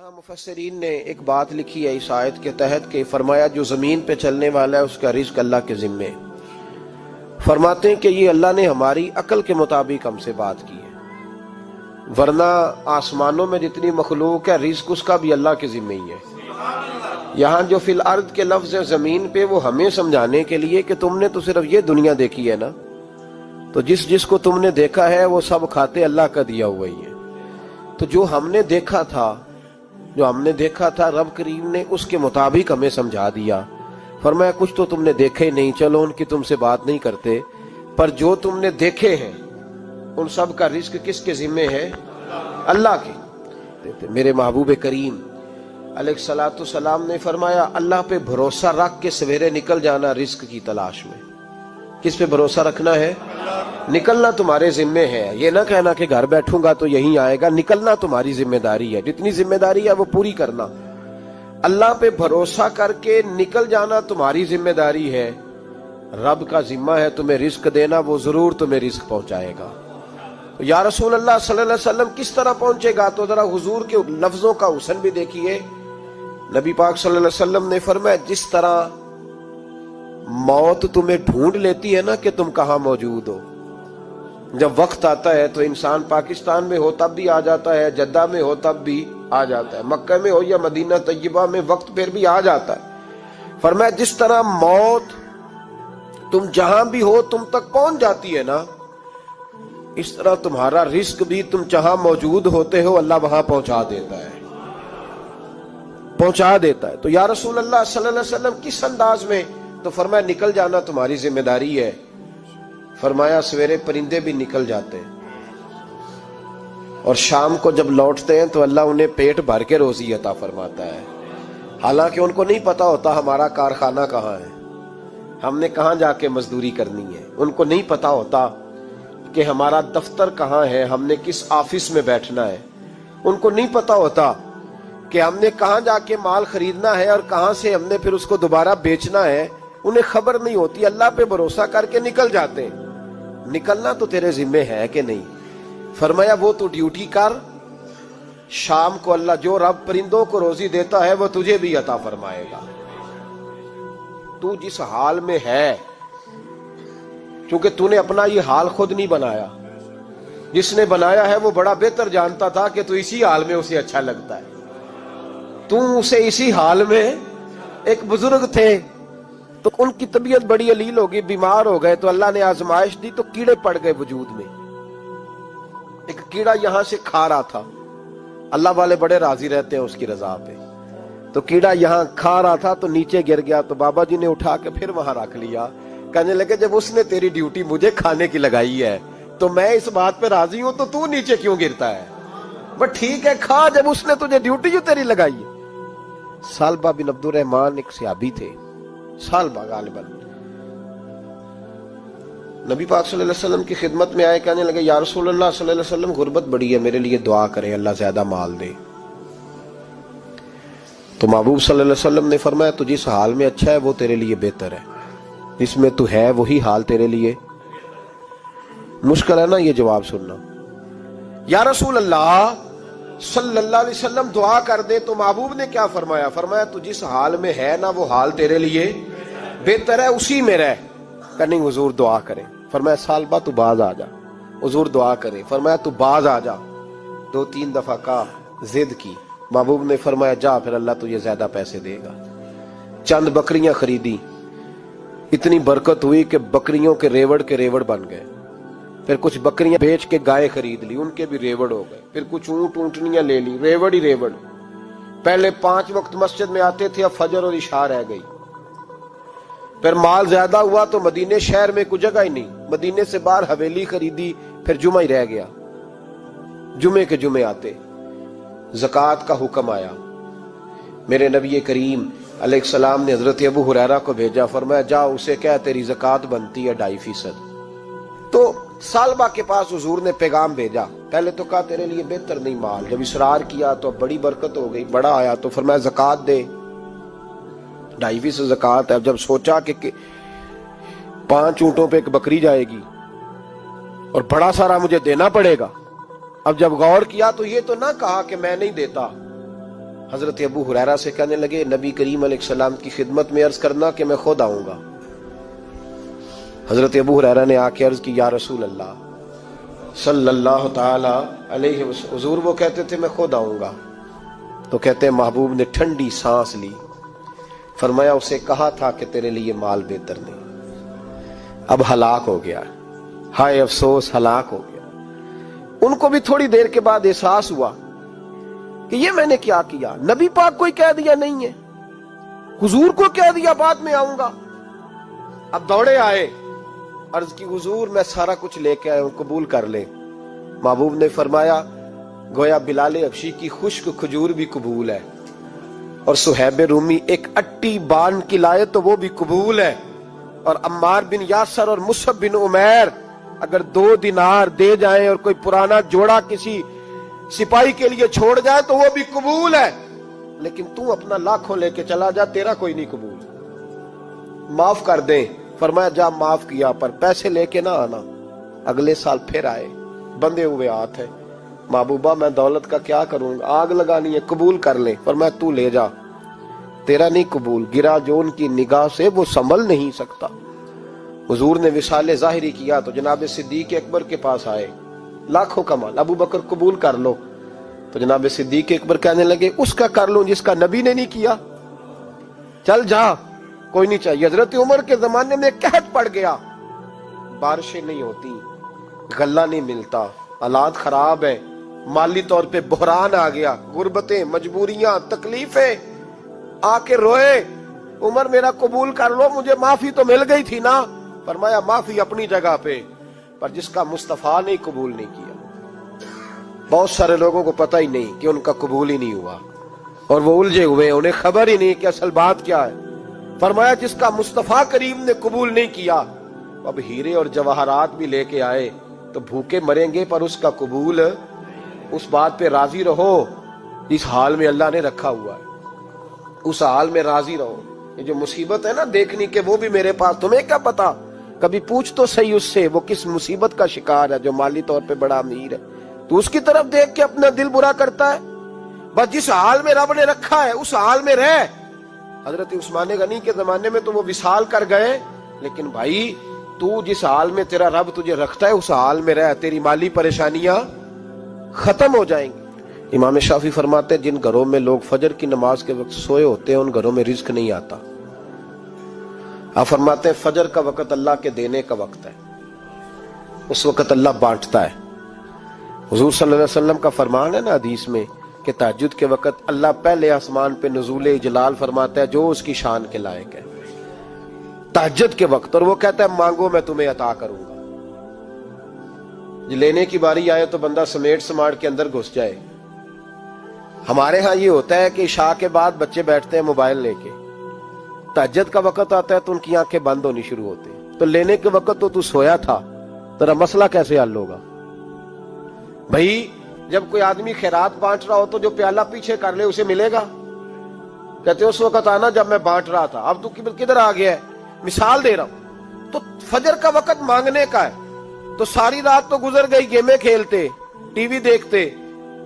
یہاں مفسرین نے ایک بات لکھی ہے اس آیت کے تحت کہ فرمایا جو زمین پہ چلنے والا ہے اس کا رزق اللہ کے ذمے. فرماتے ہیں کہ یہ اللہ نے ہماری عقل کے مطابق ہم سے بات کی ہے، ورنہ آسمانوں میں جتنی مخلوق ہے رزق اس کا بھی اللہ کے ذمے ہی ہے. یہاں جو فی الارض کے لفظ ہے زمین پہ، وہ ہمیں سمجھانے کے لیے کہ تم نے تو صرف یہ دنیا دیکھی ہے نا، تو جس کو تم نے دیکھا ہے وہ سب کھاتے اللہ کا دیا ہوا ہی ہے. تو جو ہم نے دیکھا تھا رب کریم نے اس کے مطابق ہمیں سمجھا دیا. فرمایا کچھ تو تم نے دیکھے ہی نہیں، چلو ان کی تم سے بات نہیں کرتے، پر جو تم نے دیکھے ہیں ان سب کا رزق کس کے ذمے ہے؟ اللہ کے. میرے محبوب کریم علیہ الصلوۃ والسلام نے فرمایا اللہ پہ بھروسہ رکھ کے سویرے نکل جانا رزق کی تلاش میں. کس پہ بھروسہ رکھنا ہے؟ نکلنا تمہارے ذمے ہے. یہ نہ کہنا کہ گھر بیٹھوں گا تو یہیں آئے گا، نکلنا تمہاری ذمہ داری ہے. جتنی ذمہ داری ہے وہ پوری کرنا. اللہ پہ بھروسہ کر کے نکل جانا تمہاری ذمہ داری ہے. رب کا ذمہ ہے تمہیں رزق دینا، وہ ضرور تمہیں رزق پہنچائے گا. یا رسول اللہ صلی اللہ علیہ وسلم کس طرح پہنچے گا؟ تو ذرا حضور کے لفظوں کا حسن بھی دیکھیے. نبی پاک صلی اللہ علیہ وسلم نے فرمایا جس طرح موت تمہیں ڈھونڈ لیتی ہے نا کہ تم کہاں موجود ہو، جب وقت آتا ہے تو انسان پاکستان میں ہو تب بھی آ جاتا ہے، جدہ میں ہو تب بھی آ جاتا ہے، مکہ میں ہو یا مدینہ طیبہ میں وقت پھر بھی آ جاتا ہے. فرمایا جس طرح موت تم جہاں بھی ہو تم تک پہنچ جاتی ہے نا، اس طرح تمہارا رزق بھی تم جہاں موجود ہوتے ہو اللہ وہاں پہنچا دیتا ہے. تو یا رسول اللہ صلی اللہ علیہ وسلم کس انداز میں؟ تو فرمایا نکل جانا تمہاری ذمہ داری ہے. فرمایا سویرے پرندے بھی نکل جاتے ہیں اور شام کو جب لوٹتے ہیں تو اللہ انہیں پیٹ بھر کے روزی عطا فرماتا ہے. حالانکہ ان کو نہیں پتا ہوتا ہمارا کارخانہ کہاں ہے، ہم نے کہاں جا کے مزدوری کرنی ہے. ان کو نہیں پتا ہوتا کہ ہمارا دفتر کہاں ہے، ہم نے کس آفس میں بیٹھنا ہے. ان کو نہیں پتا ہوتا کہ ہم نے کہاں جا کے مال خریدنا ہے اور کہاں سے ہم نے پھر اس کو دوبارہ بیچنا ہے. انہیں خبر نہیں ہوتی. اللہ پہ بھروسہ کر کے نکل جاتے ہیں. نکلنا تو تیرے ذمے ہے کہ نہیں؟ فرمایا وہ تو ڈیوٹی کر، شام کو اللہ جو رب پرندوں کو روزی دیتا ہے وہ تجھے بھی عطا فرمائے گا. تو جس حال میں ہے، چونکہ تو نے اپنا یہ حال خود نہیں بنایا، جس نے بنایا ہے وہ بڑا بہتر جانتا تھا کہ تو اسی حال میں اسے اچھا لگتا ہے. تو اسے اسی حال میں، ایک بزرگ تھے تو ان کی طبیعت بڑی علیل ہو گئی، بیمار ہو گئے، تو اللہ نے آزمائش دی تو کیڑے پڑ گئے وجود میں. ایک کیڑا یہاں سے کھا رہا تھا، اللہ والے بڑے راضی رہتے ہیں اس کی رضا پہ. تو کیڑا یہاں کھا رہا تھا تو نیچے گر گیا، تو بابا جی نے اٹھا کے پھر وہاں رکھ لیا. کہنے لگے جب اس نے تیری ڈیوٹی مجھے کھانے کی لگائی ہے تو میں اس بات پہ راضی ہوں، تو نیچے کیوں گرتا ہے؟ بس ٹھیک ہے کھا، جب اس نے تجھے ڈیوٹی جو تیری لگائی ہے. سالبہ بن عبد الرحمن ایک صحابی تھے، سالبہ غالباً نبی پاک صلی اللہ علیہ وسلم کی خدمت میں آئے. کہنے لگے یا رسول اللہ صلی اللہ علیہ وسلم غربت بڑی ہے، میرے لیے دعا کریں اللہ زیادہ مال دے. تو محبوب صلی اللہ علیہ وسلم نے فرمایا تو جس حال میں اچھا ہے وہ تیرے لیے بہتر ہے، جس میں تو ہے وہی حال تیرے لیے. مشکل ہے نا یہ جواب سننا. یا رسول اللہ صلی اللہ علیہ وسلم دعا کر دے. تو محبوب نے کیا فرمایا؟ فرمایا تو جس حال میں ہے نا وہ حال تیرے لیے بہتر ہے، اسی میں رہ. کہ نہیں حضور دعا کریں. فرمایا سالبہ تو باز آ جا. حضور دعا کریں. فرمایا تو باز آ جا. 2-3 دفعہ کا ضد کی. محبوب نے فرمایا جا، پھر اللہ تجھے زیادہ پیسے دے گا. چند بکریاں خریدی، اتنی برکت ہوئی کہ بکریوں کے ریوڑ بن گئے. پھر کچھ بکریاں بیچ کے گائے خرید لی، ان کے بھی ریوڑ ہو گئے. پھر کچھ اونٹنیاں لے لی، ریوڑ ہی ریوڑ. پہلے 5 وقت مسجد میں آتے تھے، اب فجر اور عشاء رہ گئی. پھر مال زیادہ ہوا تو مدینے شہر میں کوئی جگہ ہی نہیں، مدینے سے باہر حویلی خریدی، پھر جمعہ ہی رہ گیا. جمعے کے جمعے آتے. زکوٰۃ کا حکم آیا. میرے نبی کریم علیہ السلام نے حضرت ابو ہریرہ کو بھیجا. فرمایا جا اسے کہہ تیری زکوٰۃ بنتی ہے 2.5%. تو سالبہ کے پاس حضور نے پیغام بھیجا. پہلے تو کہا تیرے لیے بہتر نہیں مال. جب اصرار کیا تو بڑی برکت ہو گئی، بڑا آیا تو فرمایا زکوٰۃ دے. 2.5% زکوٰۃ ہے. اب جب سوچا کہ 5 اونٹوں پہ ایک بکری جائے گی اور بڑا سارا مجھے دینا پڑے گا. اب جب غور کیا تو یہ تو نہ کہا کہ میں نہیں دیتا، حضرت ابو ہریرہ سے کہنے لگے نبی کریم علیہ السلام کی خدمت میں عرض کرنا کہ میں خود آؤں گا۔ حضرت ابو ہریرہ نے آ کے عرض کی یا رسول اللہ صلی اللہ تعالی علیہ وسلم، حضور وہ کہتے تھے میں خود آؤں گا۔ تو کہتے ہیں محبوب نے ٹھنڈی سانس لی، فرمایا اسے کہا تھا کہ تیرے لیے مال بہتر نہیں، اب ہلاک ہو گیا، ہائے افسوس ہلاک ہو گیا۔ ان کو بھی تھوڑی دیر کے بعد احساس ہوا کہ یہ میں نے کیا کیا، نبی پاک کو ہی کہہ دیا نہیں ہے، حضور کو کہہ دیا بعد میں آؤں گا۔ اب دوڑے آئے، عرض کی حضور میں سارا کچھ لے کے آیا ہوں، قبول کر لیں۔ محبوب نے فرمایا گویا بلال حبشی کی خشک کھجور بھی قبول ہے، اور صہیب رومی ایک اٹی بان کی لائے تو وہ بھی قبول ہے، اور عمار بن یاسر اور مصعب بن عمیر اگر 2 دینار دے جائیں اور کوئی پرانا جوڑا کسی سپاہی کے لیے چھوڑ جائے تو وہ بھی قبول ہے، لیکن تو اپنا لاکھوں لے کے چلا جا، تیرا کوئی نہیں قبول، معاف کر دیں۔ فرمایا جا معاف کیا، پر پیسے لے کے نہ آنا۔ اگلے سال پھر آئے، بندے ہوئے ہاتھ ہے، محبوبہ میں دولت کا کیا کروں گا، آگ لگانی ہے، قبول کر لیں۔ فرمایا تو لے جا، تیرا نہیں قبول، گرا جو ان کی نگاہ سے وہ سنبھل نہیں سکتا۔ حضور نے وصال ظاہری کیا تو جناب صدیق اکبر کے پاس آئے، لاکھوں کا مال، ابو بکر قبول کر لو۔ تو جناب صدیق اکبر کہنے لگے اس کا کر لوں جس کا نبی نے نہیں کیا، چل جا، کوئی نہیں چاہیے۔ حضرت عمر کے زمانے میں قحط پڑ گیا، بارشیں نہیں ہوتی، غلہ نہیں ملتا، حالات خراب ہیں، مالی طور پہ بحران آ گیا، غربتیں، مجبوریاں، تکلیفیں، آ کے روئے، عمر میرا قبول کر لو، مجھے معافی تو مل گئی تھی نا۔ فرمایا معافی اپنی جگہ پہ، پر جس کا مصطفیٰ نے قبول نہیں کیا۔ بہت سارے لوگوں کو پتہ ہی نہیں کہ ان کا قبول ہی نہیں ہوا، اور وہ الجھے ہوئے، انہیں خبر ہی نہیں کہ اصل بات کیا ہے۔ فرمایا جس کا مصطفیٰ کریم نے قبول نہیں کیا، اب ہیرے اور جواہرات بھی لے کے آئے تو بھوکے مریں گے، پر اس کا قبول، اس بات پہ راضی رہو اس حال میں اللہ نے رکھا ہوا ہے، اس حال میں راضی رہو۔ یہ جو مصیبت ہے نا دیکھنی کہ وہ بھی میرے پاس، تمہیں کیا پتا، کبھی پوچھ تو صحیح اس سے وہ کس مصیبت کا شکار ہے، جو مالی طور پہ بڑا امیر ہے، تو اس کی طرف دیکھ کے اپنا دل برا کرتا ہے۔ بس جس حال میں رب نے رکھا ہے اس حال میں رہ۔ حضرت عثمان غنی کے زمانے میں تو وہ وصال کر گئے، لیکن بھائی تو جس حال میں تیرا رب تجھے رکھتا ہے اس حال میں رہ، تیری مالی پریشانیاں ختم ہو جائیں گی۔ امام شافعی فرماتے ہیں جن گھروں میں لوگ فجر کی نماز کے وقت سوئے ہوتے ہیں ان گھروں میں رزق نہیں آتا۔ آپ فرماتے ہیں فجر کا وقت اللہ کے دینے کا وقت ہے، اس وقت اللہ بانٹتا ہے۔ حضور صلی اللہ علیہ وسلم کا فرمان ہے نا حدیث میں کہ تہجد کے وقت اللہ پہلے آسمان پہ نزول جلال فرماتا ہے جو اس کی شان کے لائق ہے تہجد کے وقت، اور وہ کہتا ہے مانگو میں تمہیں عطا کروں گا۔ لینے کی باری آئے تو بندہ سمیٹ سماٹ کے اندر گھس جائے۔ ہمارے ہاں یہ ہوتا ہے کہ عشاء کے بعد بچے بیٹھتے ہیں موبائل لے کے، تہجد کا وقت آتا ہے تو ان کی آنکھیں بند ہونی شروع ہوتی ہیں، تو لینے کے وقت تو سویا تھا، تیرا مسئلہ کیسے حل ہوگا؟ بھائی جب کوئی آدمی خیرات بانٹ رہا ہو تو جو پیالہ پیچھے کر لے اسے ملے گا؟ کہتے اس وقت آنا جب میں بانٹ رہا تھا، اب تو کدھر آ گیا ہے؟ مثال دے رہا ہوں۔ تو فجر کا وقت مانگنے کا ہے، تو ساری رات تو گزر گئی گیمیں کھیلتے، ٹی وی دیکھتے،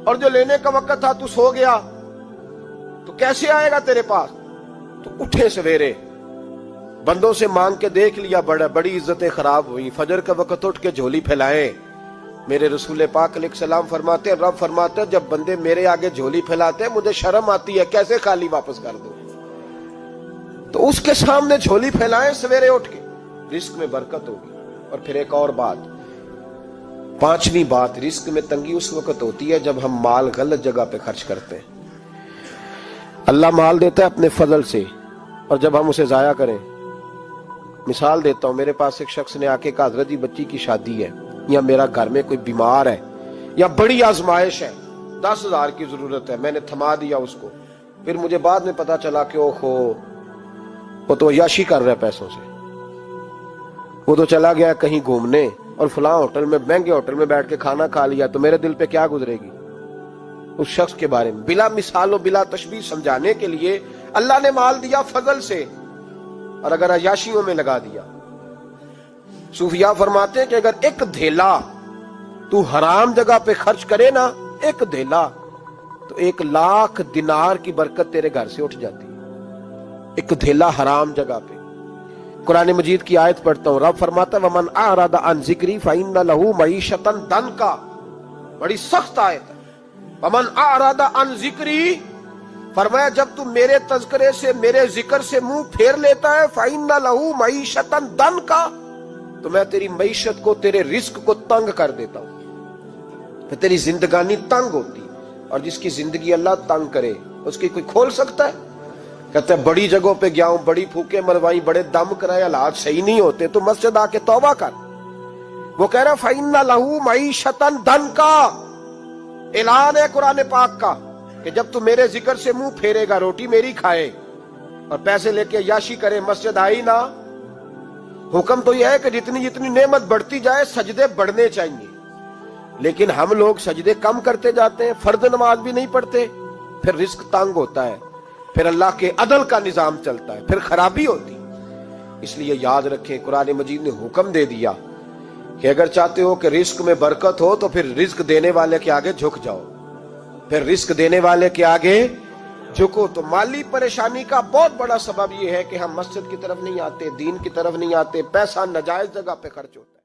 اور جو لینے کا وقت تھا تو سو گیا، تو کیسے آئے گا تیرے پاس؟ تو اٹھے سویرے، بندوں سے مانگ کے دیکھ لیا، بڑی عزتیں خراب ہوئی، فجر کا وقت اٹھ کے جھولی پھیلائے۔ میرے رسول پاک علیہ السلام فرماتے ہیں، رب فرماتے ہیں جب بندے میرے آگے جھولی پھیلاتے ہیں مجھے شرم آتی ہے، کیسے خالی واپس کر دو؟ تو اس کے سامنے جھولی پھیلائیں سویرے اٹھ کے، رزق میں برکت ہوگی۔ اور پھر ایک اور بات، 5ویں بات، رزق میں تنگی اس وقت ہوتی ہے جب ہم مال غلط جگہ پہ خرچ کرتے ہیں۔ اللہ مال دیتا ہے اپنے فضل سے، اور جب ہم اسے ضائع کریں، مثال دیتا ہوں، میرے پاس ایک شخص نے آ کے کہا حضرت جی بچی کی شادی ہے، یا میرا گھر میں کوئی بیمار ہے، یا بڑی آزمائش ہے، 10,000 کی ضرورت ہے، میں نے تھما دیا اس کو، پھر مجھے بعد میں پتا چلا کہ وہ تو عیاشی کر رہا ہے پیسوں سے، وہ تو چلا گیا کہیں گھومنے اور فلاں ہوٹل میں، مہنگے ہوٹل میں بیٹھ کے کھانا کھا لیا، تو میرے دل پہ کیا گزرے گی اس شخص کے بارے میں؟ بلا مثال و بلا تشبیہ سمجھانے کے لیے اللہ نے مال دیا فضل سے، اور اگر عیاشیوں میں لگا دیا، صوفیاء فرماتے ہیں کہ اگر ایک دھیلا تو حرام جگہ پہ خرچ کرے نا، ایک دھیلا، تو 1,00,000 دینار کی برکت تیرے گھر سے اٹھ جاتی ہے، ایک دھیلا حرام جگہ پہ۔ قرآن مجید کی آیت پڑھتا ہوں، رب فرماتا ہے وَمَنْ أَعْرَضَ عَنْ ذِكْرِي فَإِنَّ لَهُ مَعِيشَةً ضَنْكًا، بڑی سخت آیت ہے۔ وَمَنْ أَعْرَضَ عَنْ ذِكْرِي، فرمایا جب تو میرے تذکرے سے، میرے ذکر سے منہ پھیر لیتا ہے، فَإِنَّ لَهُ مَعِيشَةً ضَنْكًا، تو میں تیری معیشت کو، تیرے رزق کو تنگ کر دیتا ہوں، پھر تیری زندگانی تنگ ہوتی، اور جس کی زندگی اللہ تنگ کرے اس کی کوئی کھول سکتا ہے؟ کہتا ہے بڑی جگہوں پہ گیا ہوں، بڑی پھوکے مروائی، بڑے دم کرائے، حالات صحیح نہیں ہوتے، تو مسجد آ کے توبہ کر۔ وہ کہہ رہا فَإِنَّ لَهُ مَعِيشَةً ضَنْكًا، اعلان ہے قرآن پاک کا کہ جب تو میرے ذکر سے منہ پھیرے گا، روٹی میری کھائے اور پیسے لے کے عیاشی کرے، مسجد آئی نہ۔ حکم تو یہ ہے کہ جتنی جتنی نعمت بڑھتی جائے سجدے بڑھنے چاہیے، لیکن ہم لوگ سجدے کم کرتے جاتے ہیں، فرض نماز بھی نہیں پڑھتے، پھر رزق تنگ ہوتا ہے، پھر اللہ کے عدل کا نظام چلتا ہے، پھر خرابی ہوتی۔ اس لیے یاد رکھیں قرآن مجید نے حکم دے دیا کہ اگر چاہتے ہو کہ رزق میں برکت ہو تو پھر رزق دینے والے کے آگے جھک جاؤ، پھر رزق دینے والے کے آگے جھکو۔ تو مالی پریشانی کا بہت بڑا سبب یہ ہے کہ ہم مسجد کی طرف نہیں آتے، دین کی طرف نہیں آتے، پیسہ ناجائز جگہ پہ خرچ ہوتا ہے۔